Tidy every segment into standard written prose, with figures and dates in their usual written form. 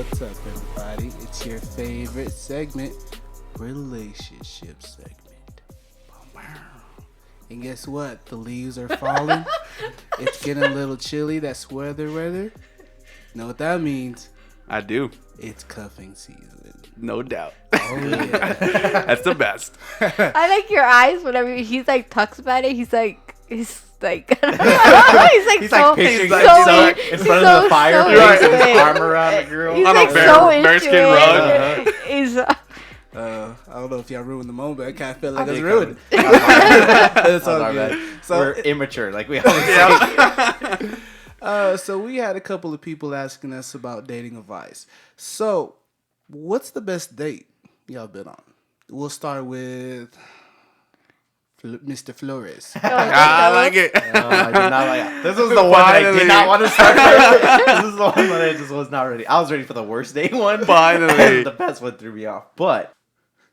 What's up, everybody? It's your favorite segment, relationship segment. And guess what? The leaves are falling. It's getting a little chilly. That's weather. You know what that means? I do. It's cuffing season. No doubt. Oh, yeah. That's the best. I like your eyes whenever he's like talks about it. He's like he's like picturing in front of the fire, putting his arm around the girl. He's on like a so bearskin into rug. it. He's I don't know if y'all ruined the moment, but I kind of feel like it's They ruined. covered. It's all Our good. bad. So, We're immature, like we always say. so we had a couple of people asking us about dating advice. So, what's the best date y'all been on? We'll start with Mr. Flores. I like it. I did not like. This was the one that I did not want to start with. This is the one that I just was not ready. I was ready for the worst date one. Finally. The best one threw me off. But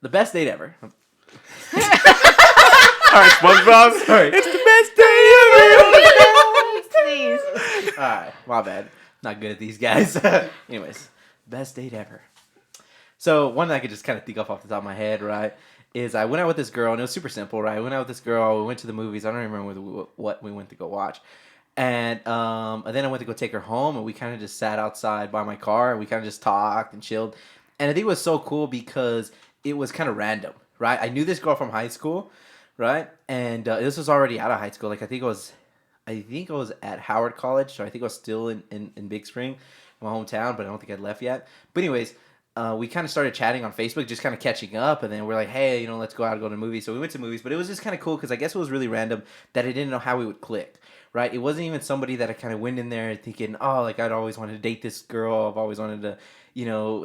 the best date ever. All right, SpongeBob. Sorry. It's the best day ever. please. Alright, my bad. Not good at these guys. Anyways, best date ever. So, one that I could just kind of think off the top of my head, right, is I went out with this girl, and it was super simple, right? I went out with this girl, we went to the movies. I don't even remember what we went to go watch. And then I went to go take her home, and we kind of just sat outside by my car, and we kind of just talked and chilled. And I think it was so cool because it was kind of random, right? I knew this girl from high school, right? And this was already out of high school. Like, I think it was at Howard College, so I think I was still in Big Spring, my hometown, but I don't think I'd left yet. But anyways, we kind of started chatting on Facebook, just kind of catching up, and then we're like, hey, let's go out and go to movies. So we went to movies, but it was just kind of cool because I guess it was really random that I didn't know how we would click, right? It wasn't even somebody that I kind of went in there thinking, oh, like I'd always wanted to date this girl. I've always wanted to,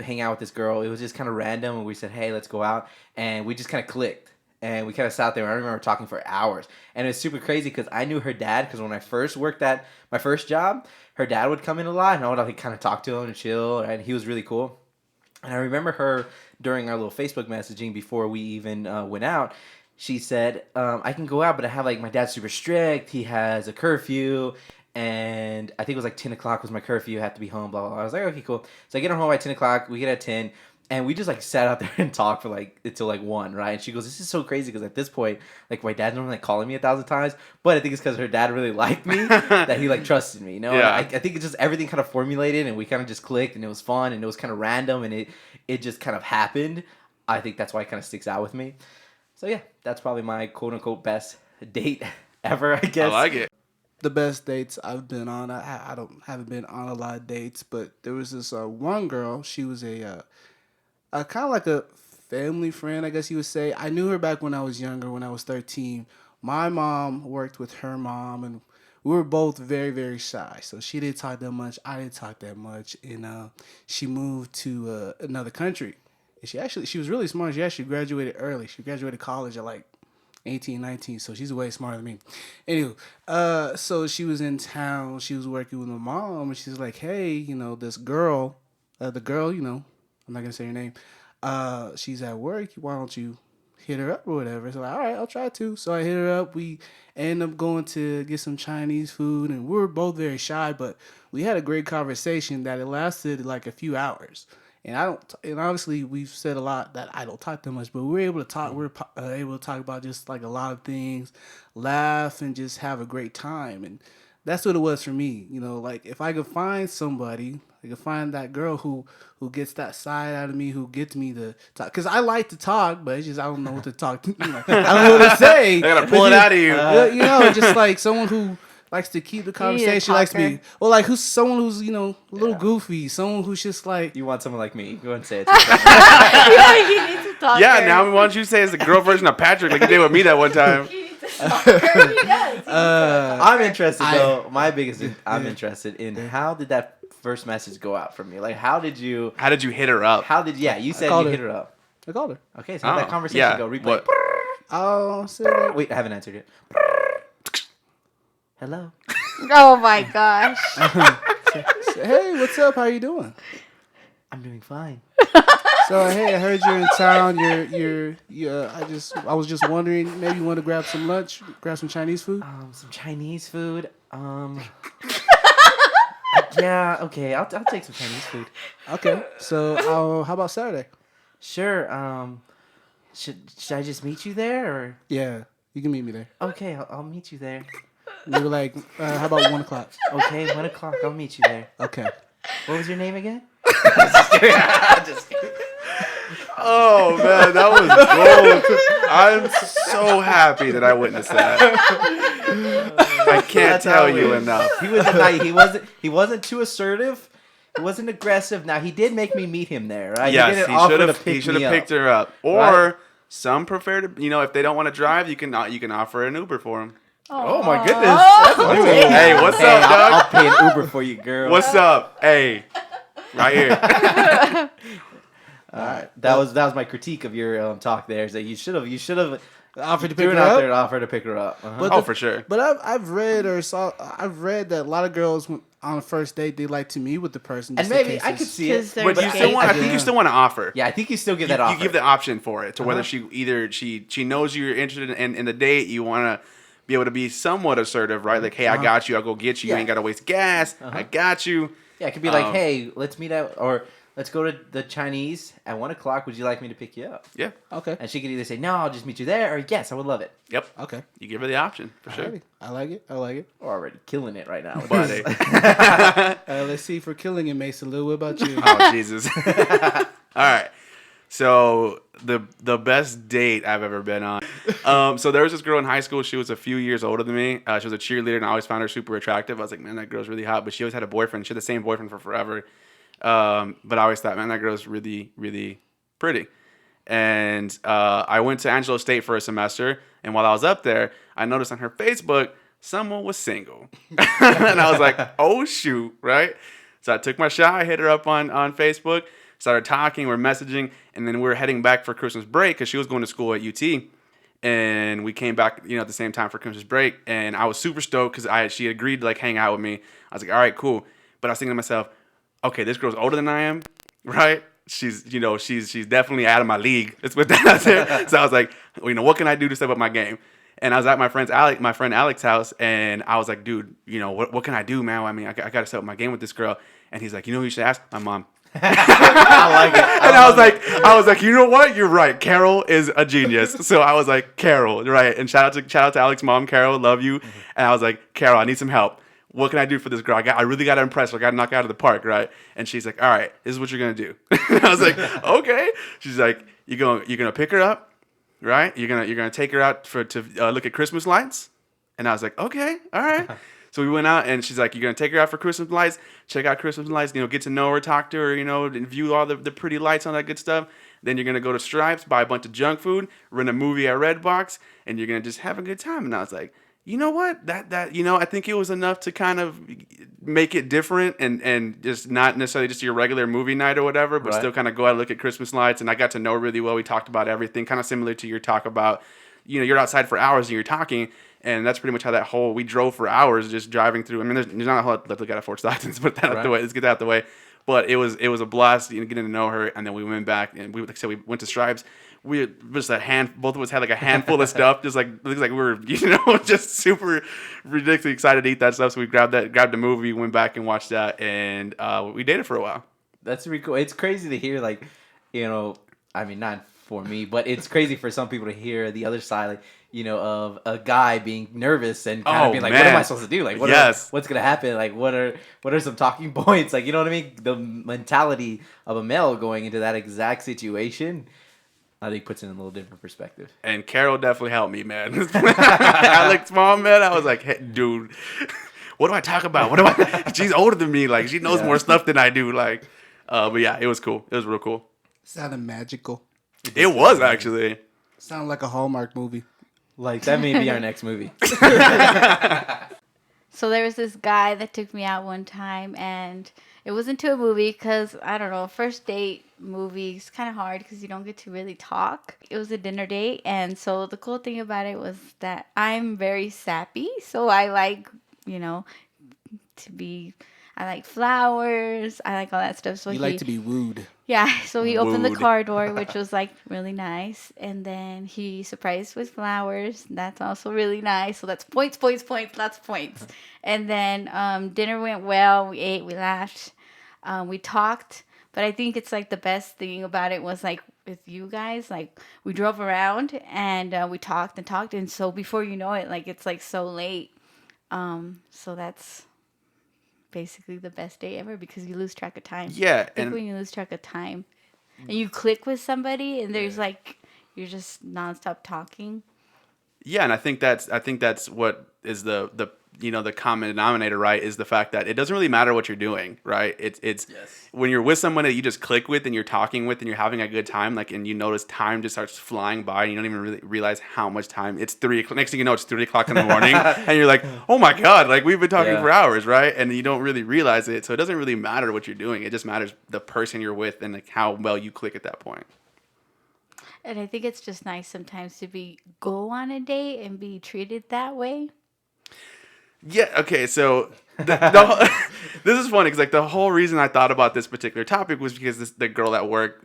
hang out with this girl. It was just kind of random, and we said, hey, let's go out, and we just kind of clicked. And we kind of sat there, and I remember talking for hours. And it was super crazy because I knew her dad, because when I first worked at my first job, her dad would come in a lot, and I would like, kind of talk to him and chill, and he was really cool. And I remember her during our little Facebook messaging before we even went out. She said, I can go out, but I have my dad's super strict. He has a curfew. And I think it was 10 o'clock was my curfew. I had to be home, blah, blah, blah. I was like, okay, cool. So I get her home at 10 o'clock. We get at 10. And we just sat out there and talked for until 1, right? And she goes, this is so crazy because at this point, my dad's normally calling me 1,000 times, but I think it's because her dad really liked me that he trusted me, Yeah. I think it's just everything kind of formulated and we kind of just clicked and it was fun and it was kind of random and it just kind of happened. I think that's why it kind of sticks out with me. So yeah, that's probably my quote unquote best date ever, I guess. I like it. The best dates I've been on, haven't been on a lot of dates, but there was this one girl. She was a kind of like a family friend, I guess you would say. I knew her back when I was younger, when I was 13. My mom worked with her mom, and we were both very, very shy. So she didn't talk that much. I didn't talk that much. And she moved to another country. And she was really smart. She actually graduated early. She graduated college at 18, 19. So she's way smarter than me. Anyway, so she was in town. She was working with my mom. And she's like, hey, this girl, the girl, I'm not going to say her name. She's at work. Why don't you hit her up or whatever? So all right, I'll try to. So I hit her up. We ended up going to get some Chinese food. And we were both very shy, but we had a great conversation that it lasted a few hours. And and obviously we've said a lot that I don't talk that much, but we were able to talk. We were able to talk about just a lot of things, laugh, and just have a great time. And that's what it was for me. If I could find somebody, I could find that girl who gets that side out of me, who gets me to talk. Because I like to talk, but it's just I don't know what to talk. I don't know what to say. They gotta pull it out of you. Just someone who likes to keep the conversation, likes to be, or who's someone who's a little goofy, someone who's just You want someone like me. Go ahead and say it. You need to talk. Yeah, now why don't you say it's the girl version of Patrick like you did with me that one time? I'm interested though. I'm interested in how did that first message go out from you? How did you hit her up? You said you hit her up. I called her. Okay, so how'd that conversation go? Replay. What? Oh, so Wait, I haven't answered yet. Hello. Oh my gosh. hey, what's up? How you doing? I'm doing fine. So hey, I heard you're in town. I was just wondering, maybe you want to grab some lunch, grab some Chinese food. Some Chinese food. Yeah, okay. I'll take some Chinese food. Okay, so how about Saturday? Sure. Should I just meet you there or? Yeah, you can meet me there. Okay, I'll meet you there. Maybe like how about 1 o'clock? Okay, 1 o'clock. I'll meet you there. Okay. What was your name again? Just kidding. Oh man, that was gold. I'm so happy that I witnessed that. I can't That's tell how you it- enough. He was he wasn't too assertive. He wasn't aggressive. Now he did make me meet him there, right? Yes, didn't he offer should to have. pick He should me have up. picked her up. Or Right. some prefer to, if they don't want to drive, you can offer an Uber for them. Oh my goodness. That's a new age. Hey, what's Hey, up, I'll dog? pay an Uber for you, girl. What's up? Hey, right here. All right. That was my critique of your talk there. Is that you should have Offered to pick threw her it out up? there to offer to pick her up. Uh-huh. But Oh, the- for sure. But I've read that a lot of girls on a first date they like to meet with the person. And just in maybe case I could it's- see it. 'Cause they're But you still gay. want. I think Yeah. you still want to offer. Yeah, I think you still give You, that offer. you give the option for it to whether Uh-huh. she knows you're interested in the date. You want to be able to be somewhat assertive, right? Like, hey, I got you. I'll go get you. You Yeah. ain't got to waste gas. I got you. Yeah, it could be like, Um, hey, let's meet out, or let's go to the Chinese at 1 o'clock. Would you like me to pick you up? Yeah. Okay. And she could either say, no, I'll just meet you there, or yes, I would love it. Yep. Okay. You give her the option for sure. Alrighty. I like it. I like it. We're already killing it right now. with But this. Let's see for killing it, Mason Lou. What about you? oh Jesus. All right. So the best date I've ever been on. So there was this girl in high school. She was a few years older than me. She was a cheerleader, and I always found her super attractive. I was like, man, that girl's really hot. But she always had a boyfriend. She had the same boyfriend for forever. But I always thought, man, that girl's really, really pretty. And I went to Angelo State for a semester. And while I was up there, I noticed on her Facebook someone was single. And I was like, oh, shoot, right? So I took my shot. I hit her up on Facebook, started talking, we're messaging. And then we were heading back for Christmas break because she was going to school at UT. And we came back, at the same time for Christmas break. And I was super stoked because she agreed to hang out with me. I was like, all right, cool. But I was thinking to myself, okay, this girl's older than I am, right? She's definitely out of my league. Let's put that out there. So I was like, what can I do to step up my game? And I was at my friend Alex's house, and I was like, dude, what can I do, man? I mean, I got to step up my game with this girl. And he's like, who you should ask? My mom. I like it. And I was like, you know what? You're right. Carol is a genius. So I was like, Carol, right? And shout out to Alex's mom, Carol, love you. And I was like, Carol, I need some help. What can I do for this girl? I really got to impress her. I got to knock her out of the park, right? And she's like, all right, this is what you're gonna do. I was like, okay. She's like, you're gonna pick her up, right? You're gonna take her out to look at Christmas lights. And I was like, okay, all right. So we went out, and she's like, you're gonna take her out for Christmas lights, check out Christmas lights, get to know her, talk to her, and view all the pretty lights, all that good stuff. Then you're gonna go to Stripes, buy a bunch of junk food, rent a movie at Redbox, and you're gonna just have a good time. And I was like, you know what? That I think it was enough to kind of make it different and just not necessarily just your regular movie night or whatever, but Right. still kind of go out and look at Christmas lights. And I got to know her really well. We talked about everything, kind of similar to your talk about, you're outside for hours and you're talking. And that's pretty much how we drove for hours just driving through. I mean, there's not a whole lot to look at Fort Stockton. Let's put that out the way. Let's get that out the way. But it was a blast, getting to know her. And then we went back and like I said, we went to Stripes. We just both of us had like a handful of stuff, just like looks like we were, just super ridiculously excited to eat that stuff. So we grabbed the movie, went back and watched that, and we dated for a while. That's really cool. It's crazy to hear, I mean, not for me, but it's crazy for some people to hear the other side, of a guy being nervous and kind of being like, what am I man. supposed to do? Like, what's going to happen? Like, what are some talking points? Like, you know what I mean? The mentality of a male going into that exact situation, I think puts it in a little different perspective. And Carol definitely helped me, man. Alex, mom, man, I was like, hey, dude, what do I talk about? She's older than me. Like, she knows more stuff than I do. Like, but yeah, it was cool. It was real cool. Sounded magical. It was actually. Sounded like a Hallmark movie. Like, that may be our next movie. So there was this guy that took me out one time, and it wasn't to a movie because, I don't know, first date movies kind of hard because you don't get to really talk. It was a dinner date, and so the cool thing about it was that I'm very sappy, so I like, to be... I like flowers. I like all that stuff. So You like to be wooed. yeah, so he opened the Wooed. car door, which was like really nice, and then he surprised with flowers. That's also really nice. So that's points, points, points, lots of points. And then dinner went well. We ate, we laughed, we talked. But I think it's like the best thing about it was like with you guys, like we drove around and we talked and talked, and so before you know it, like it's like so late. So that's basically the best day ever because you lose track of time. Yeah, I think and when you lose track of time and you click with somebody and there's like you're just nonstop talking. yeah, and I think that's what is the the common denominator, right? Is the fact that it doesn't really matter what you're doing, right? It's when you're with someone that you just click with and you're talking with and you're having a good time, like, and you notice time just starts flying by and you don't even really realize how much time. It's 3 o'clock. Next thing you know, it's 3 o'clock in the morning, and you're like, oh my god, like we've been talking Yeah. for hours, right? And you don't really realize it, so it doesn't really matter what you're doing. It just matters the person you're with and like how well you click at that point. And I think it's just nice sometimes to go on a date and be treated that way. Yeah. Okay. So this is funny because like the whole reason I thought about this particular topic was because the girl at work,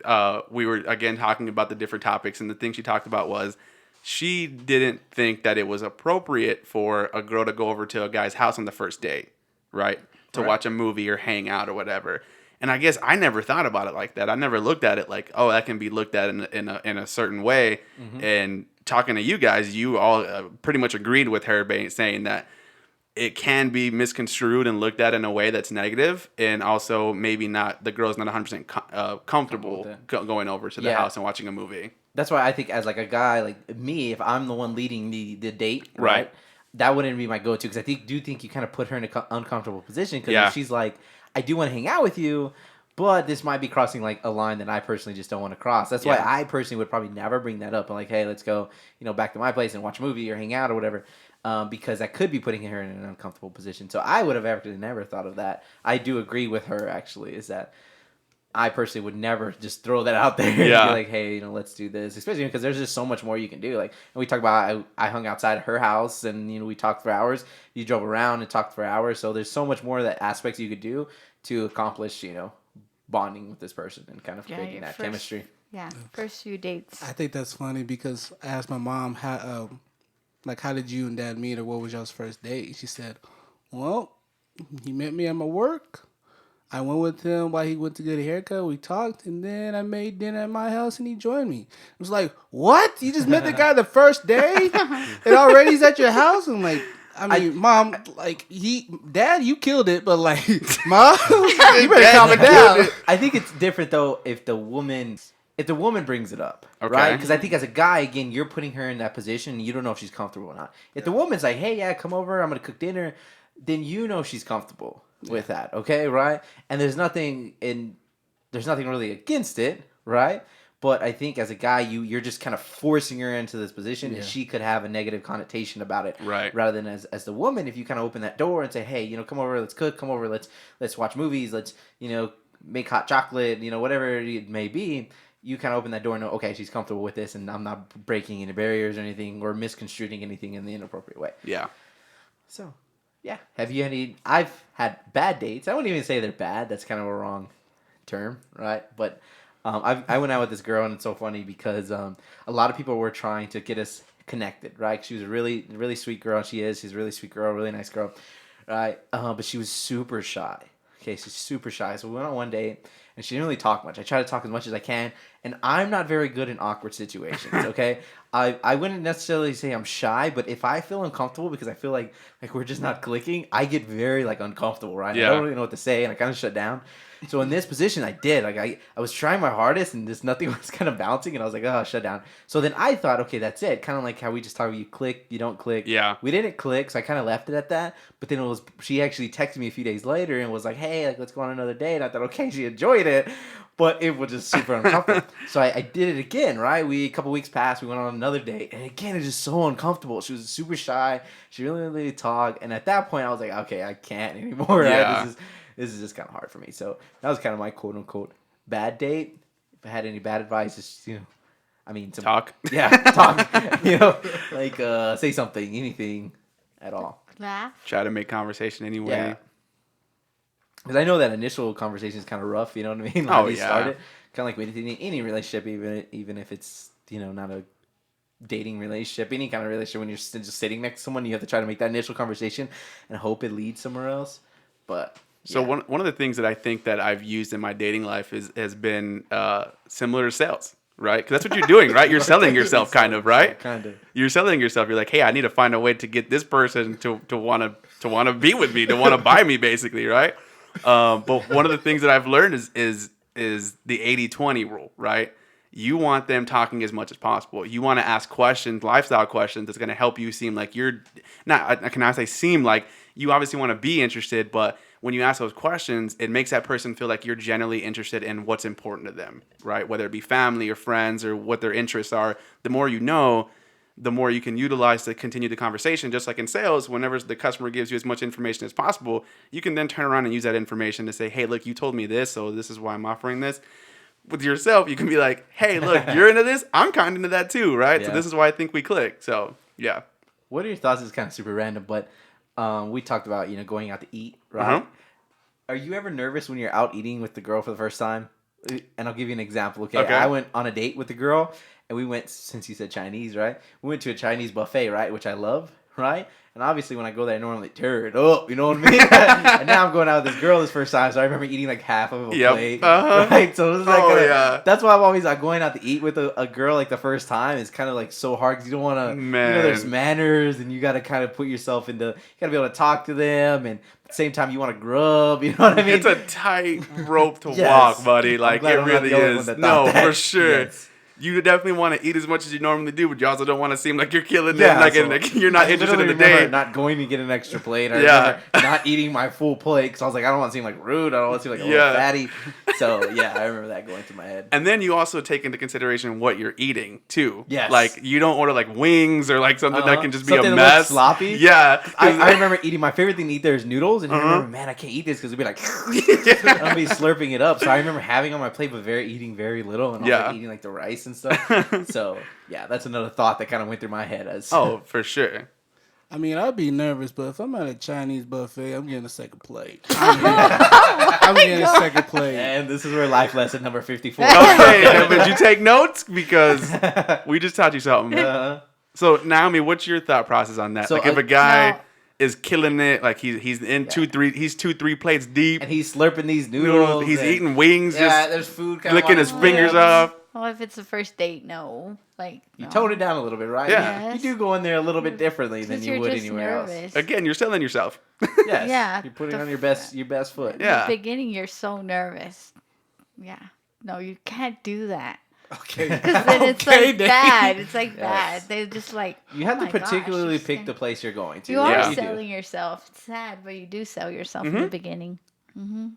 we were again talking about the different topics, and the thing she talked about was she didn't think that it was appropriate for a girl to go over to a guy's house on the first date, right? To Right. watch a movie or hang out or whatever. And I guess I never thought about it like that. I never looked at it like, oh, that can be looked at in a certain way. And talking to you guys, you all pretty much agreed with her saying that it can be misconstrued and looked at in a way that's negative, and also maybe not the girl's not 100% comfortable with it. going over to the Yeah. house and watching a movie. That's why I think as like a guy like me, if I'm the one leading the date, Right. right, that wouldn't be my go-to because I think you kind of put her in an uncomfortable position because Yeah. if she's like, I do want to hang out with you, but this might be crossing like a line that I personally just don't want to cross. That's why Yeah. I personally would probably never bring that up. I'm like, hey, let's go, back to my place and watch a movie or hang out or whatever. Because that could be putting her in an uncomfortable position. So I would have actually never thought of that. I do agree with her actually, is that I personally would never just throw that out there and Yeah. be like, hey, let's do this. Especially because there's just so much more you can do. Like, and we talk about I hung outside her house and we talked for hours. You drove around and talked for hours. So there's so much more that aspects you could do to accomplish, bonding with this person and kind of Yeah, creating your that first- chemistry. Yeah, first few dates. I think that's funny because I asked my mom how did you and dad meet or what was y'all's first date? She said, well, he met me at my work. I went with him while he went to get a haircut. We talked, and then I made dinner at my house, and he joined me. It was like, what? You just met the guy the first day, and already he's at your house? I'm like, Mom, like Dad, you killed it, but like, Mom, you better calm it down. I think it's different though if the woman brings it up, Okay. right? Because I think as a guy, again, you're putting her in that position. And you don't know if she's comfortable or not. If the woman's like, "Hey, yeah, come over. I'm gonna cook dinner," then you know she's comfortable with that, okay, right? And there's nothing really against it, right? But I think as a guy, you're just kind of forcing her into this position, and she could have a negative connotation about it, Right. Rather than as the woman, if you kind of open that door and say, "Hey, come over, let's cook. Come over, let's watch movies. Let's make hot chocolate. Whatever it may be." You kind of open that door and know, okay, she's comfortable with this, and I'm not breaking any barriers or anything or misconstruing anything in the inappropriate way. Yeah. So, yeah. Have you I've had bad dates. I wouldn't even say they're bad. That's kind of a wrong term, right? But I went out with this girl, and it's so funny because a lot of people were trying to get us connected, right? She was a really, really sweet girl. She's a really sweet girl, really nice girl, right? But she was super shy. Okay, she's super shy. So we went on one date, and she didn't really talk much. I try to talk as much as I can, and I'm not very good in awkward situations, okay? I wouldn't necessarily say I'm shy, but if I feel uncomfortable because I feel like we're just not clicking, I get very uncomfortable, right? Yeah. I don't really know what to say, and I kind of shut down. So in this position, I did. I was trying my hardest, and just nothing was kind of bouncing, and I was like, oh, shut down. So then I thought, okay, that's it. Kind of like how we just talked about you click, you don't click. Yeah. We didn't click, so I kind of left it at that. But then she actually texted me a few days later and was like, hey, let's go on another date. And I thought, okay, she enjoyed it, but it was just super uncomfortable. So I did it again, right? A couple weeks passed, we went on another date, and again, it's just so uncomfortable. She was super shy. She really didn't really talk. And at that point, I was like, okay, I can't anymore. Right? Yeah. This is just kind of hard for me. So that was kind of my quote unquote bad date. If I had any bad advice, just Talk. Yeah, talk. Say something, anything at all. Laugh. Try to make conversation anyway. Yeah. Because I know that initial conversation is kind of rough. You know what I mean? Like, Oh, you yeah. start it kind of like with any relationship, even if it's not a dating relationship, any kind of relationship. When you're just sitting next to someone, you have to try to make that initial conversation and hope it leads somewhere else. But So yeah. one of the things that I think that I've used in my dating life has been similar to sales, right? Because that's what you're doing, right? You're selling yourself, kind of, right? Kind of. You're selling yourself. You're like, hey, I need to find a way to get this person to want to be with me, to want to buy me, basically, right? But one of the things that I've learned is the 80-20 rule, right? You want them talking as much as possible. You want to ask questions, lifestyle questions that's going to help you seem like you're not. I can say seem like you obviously want to be interested, but when you ask those questions, it makes that person feel like you're genuinely interested in what's important to them, right? Whether it be family or friends or what their interests are. The more you know, the more you can utilize to continue the conversation. Just like in sales, whenever the customer gives you as much information as possible, you can then turn around and use that information to say, hey, look, you told me this, so this is why I'm offering this. With yourself, you can be like, hey, look, you're into this. I'm kind of into that too, right? Yeah. So this is why I think we click. So, yeah. What are your thoughts? It's kind of super random, but we talked about going out to eat, right? Uh-huh. Are you ever nervous when you're out eating with the girl for the first time? And I'll give you an example. Okay, Okay. I went on a date with the girl, and we went, since you said Chinese, right? We went to a Chinese buffet, right? Which I love, right? And obviously, when I go there, I normally tear it up, you know what I mean? And now I'm going out with this girl this first time, so I remember eating like half of a Yep. plate. Uh-huh. Right? So it was like, Oh, yeah. that's why I'm always like going out to eat with a girl like the first time. It's kind of like so hard because you don't want to, there's Man. manners, and you got to kind of put yourself into, you got to be able to talk to them, and at the same time, you want to grub, you know what I mean? It's a tight rope to Yes. walk, buddy. I'm Like, glad it I'm not really the only one is. that No, thought that. for sure. Yes. You definitely want to eat as much as you normally do, but you also don't want to seem like you're killing it. Yeah, Like, so and, like, you're not I interested in the literally remember date. not going to get an extra plate. I Yeah. remember not eating my full plate because I was like, I don't want to seem like rude. I don't want to seem like a Yeah. little fatty. So yeah, I remember that going through my head. And then you also take into consideration what you're eating too. Yes. Like you don't order like wings or like something that Uh-huh. can just Something be a that looks mess. sloppy. Yeah. I remember eating, my favorite thing to eat there is noodles, and I Uh-huh. remember, man, I can't eat this because it'd be like, I'll be slurping it up. So I remember having on my plate, but eating very little, and also Yeah. like, eating like the rice and stuff. So yeah, that's another thought that kind of went through my head as Oh, for sure. I mean, I'd be nervous, but if I'm at a Chinese buffet, I'm getting a second plate. I'm getting a second plate. And this is where life lesson number 54. Okay, but you take notes because we just taught you something. Uh, So Naomi, what's your thought process on that? So, like if a guy no. is killing it, like he's in Yeah. 2-3 plates deep, and he's slurping these noodles. he's and- eating wings, Yeah, just there's food kind licking of his fingers off. Well, if it's a first date, no. Like, You no. tone it down a little bit, right? Yeah. You do go in there a little bit differently than Because you you're would just anywhere else. nervous. Again, you're selling yourself. Yes. Yeah, You're putting the on your best foot. Yeah. In the beginning, you're so nervous. Yeah. No, you can't do that. Okay. Because then it's Okay, like Dave. bad. It's like Yes. bad. They just like. You have oh to my gosh, particularly you're pick scared. the place you're going to. You are Yeah. You do. selling yourself. It's sad, but you do sell yourself in Mhm. the beginning. Mm-hmm.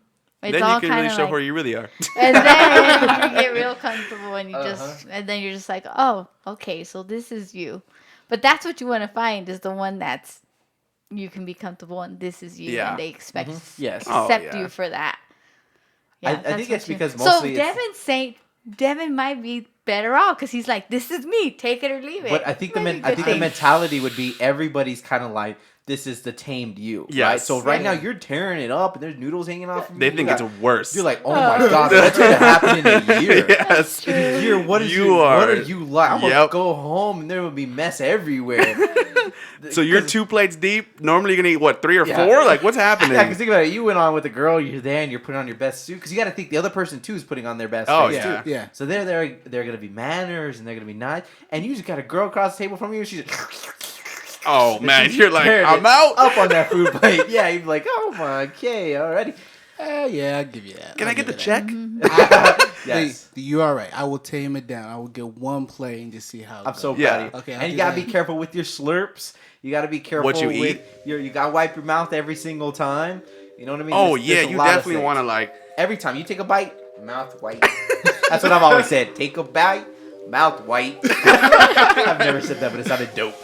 It's Then all you can kind really of show like, where you really are. and then you get real comfortable, and you Uh-huh. just, and then you're just like, oh, okay, so this is you. But that's what you want to find is the one that's you can be comfortable, and this is you, Yeah. and they expect Yes. Oh, accept yeah. you for that. I that's think what it's you- because so mostly it's- Devin might be better off because he's like, this is me, take it or leave it. But I think Maybe the good thing. mentality would be everybody's kind of like, this is the tamed you, right? Yes. So right now Right. you're tearing it up, and there's noodles hanging off. Of They you. think You it's got- worse. You're like, oh my god, what's gonna happen in a year? Yes. True. In a year, what is You your, what are- are you like? I'm gonna Yep. go home, and there will be mess everywhere. So you're 2 plates deep. Normally you're gonna eat what, 3 or 4? Like what's happening? Yeah, because think about it. You went on with a girl. You're there, and you're putting on your best suit. Because you got to think the other person too is putting on their best. Oh, face, yeah. too. Yeah. So they're gonna be manners, and they're gonna be nice. And you just got a girl across the table from you. She's Oh man, she's you're like, tearing I'm it out. up on that food plate. Yeah, you'd be like, oh my, okay, alrighty. Yeah, I'll give you that. Can I I'll get the give you that. check? Mm-hmm. Yes. You are right. I will tame it down. I will get one plate and just see how it I'm so goes. Yeah. proud of you. Okay, I'll and you do gotta that. be careful with your slurps. You gotta be careful What you with eat? You gotta wipe your mouth every single time. You know what I mean? Oh There's yeah, a you lot of definitely things. want to like. Every time you take a bite, mouth white. That's what I've always said. Take a bite, mouth white. I've never said that, but it sounded dope.